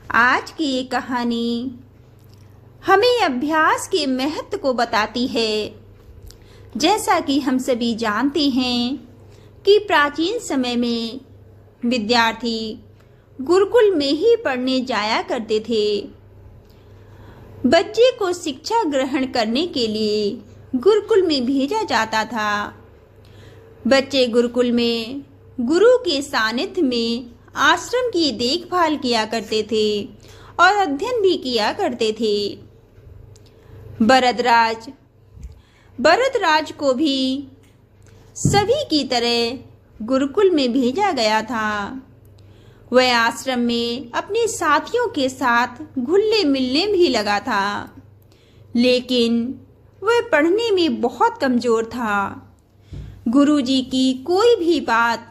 आज की ये कहानी हमें अभ्यास के महत्व को बताती है। जैसा कि हम सभी जानते हैं कि प्राचीन समय में विद्यार्थी गुरुकुल में ही पढ़ने जाया करते थे। बच्चे को शिक्षा ग्रहण करने के लिए गुरुकुल में भेजा जाता था। बच्चे गुरुकुल में गुरु के सानिध्य में आश्रम की देखभाल किया करते थे और अध्ययन भी किया करते थे। भरतराज को भी सभी की तरह गुरुकुल में भेजा गया था। वह आश्रम में अपने साथियों के साथ घुलने मिलने भी लगा था, लेकिन वह पढ़ने में बहुत कमजोर था। गुरुजी की कोई भी बात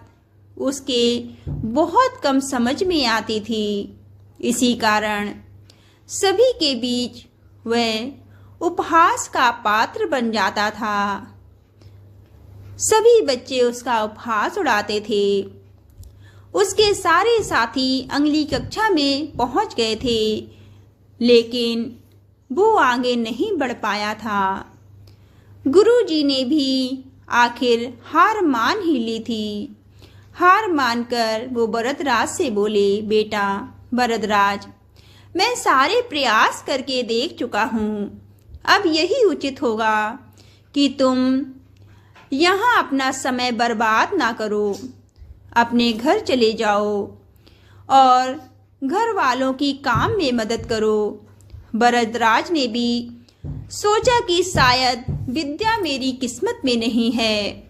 उसके बहुत कम समझ में आती थी। इसी कारण सभी के बीच वह उपहास का पात्र बन जाता था। सभी बच्चे उसका उपहास उड़ाते थे। उसके सारे साथी अगली कक्षा में पहुंच गए थे, लेकिन वो आगे नहीं बढ़ पाया था। गुरुजी ने भी आखिर हार मान ही ली थी। हार मानकर वो भरतराज से बोले, बेटा भरतराज, मैं सारे प्रयास करके देख चुका हूँ। अब यही उचित होगा कि तुम यहाँ अपना समय बर्बाद ना करो। अपने घर चले जाओ और घर वालों की काम में मदद करो। भरतराज ने भी सोचा कि शायद विद्या मेरी किस्मत में नहीं है,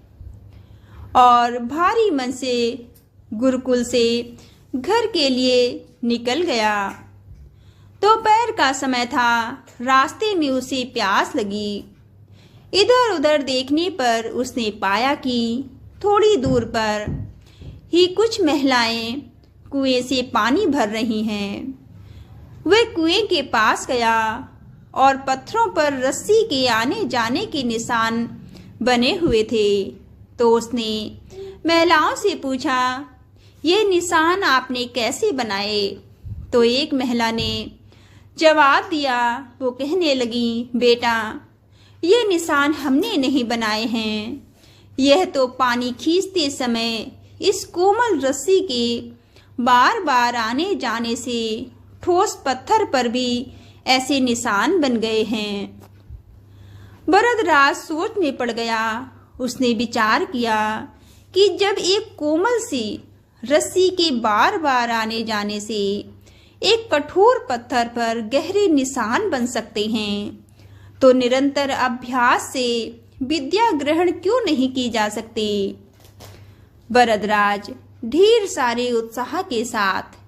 और भारी मन से गुरुकुल से घर के लिए निकल गया। दोपहर का समय था। रास्ते में उसे प्यास लगी। इधर उधर देखने पर उसने पाया कि थोड़ी दूर पर ही कुछ महिलाएं कुएं से पानी भर रही हैं। वह कुएं के पास गया और पत्थरों पर रस्सी के आने जाने के निशान बने हुए थे। तो उसने महिलाओं से पूछा, ये निशान आपने कैसे बनाए? तो एक महिला ने जवाब दिया। वो कहने लगी, बेटा, ये निशान हमने नहीं बनाए हैं। यह तो पानी खींचते समय इस कोमल रस्सी के बार बार आने जाने से ठोस पत्थर पर भी ऐसे निशान बन गए हैं। भरतराज सोच में पड़ गया। उसने विचार किया कि जब एक कोमल सी रस्सी के बार बार आने जाने से एक कठोर पत्थर पर गहरे निशान बन सकते हैं, तो निरंतर अभ्यास से विद्या ग्रहण क्यों नहीं की जा सकती। भरतराज ढेर सारे उत्साह के साथ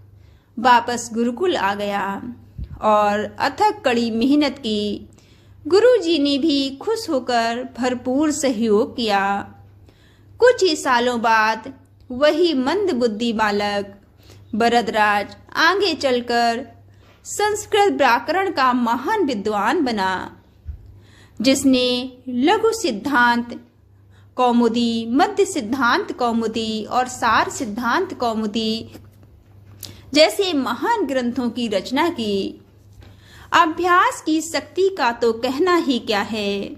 वापस गुरुकुल आ गया और अथक कड़ी मेहनत की। गुरुजी ने भी खुश होकर भरपूर सहयोग किया। कुछ ही सालों बाद वही मंदबुद्धि बालक भरतराज आगे चलकर संस्कृत व्याकरण का महान विद्वान बना, जिसने लघु सिद्धांत कौमुदी, मध्य सिद्धांत कौमुदी और सार सिद्धांत कौमुदी जैसे महान ग्रंथों की रचना की। अभ्यास की शक्ति का तो कहना ही क्या है।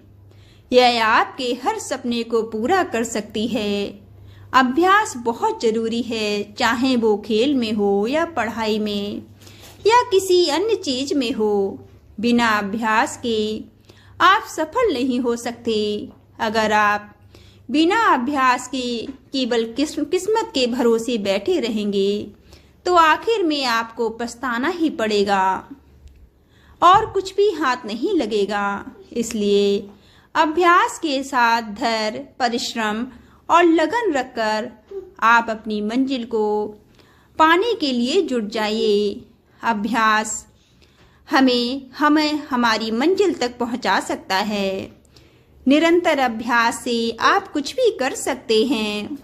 यह आपके हर सपने को पूरा कर सकती है। अभ्यास बहुत जरूरी है, चाहे वो खेल में हो या पढ़ाई में या किसी अन्य चीज में हो। बिना अभ्यास के आप सफल नहीं हो सकते। अगर आप बिना अभ्यास के केवल किस्मत के भरोसे बैठे रहेंगे तो आखिर में आपको पछताना ही पड़ेगा और कुछ भी हाथ नहीं लगेगा। इसलिए अभ्यास के साथ धैर्य, परिश्रम और लगन रखकर आप अपनी मंजिल को पाने के लिए जुट जाइए। अभ्यास हमें हमारी मंजिल तक पहुंचा सकता है। निरंतर अभ्यास से आप कुछ भी कर सकते हैं।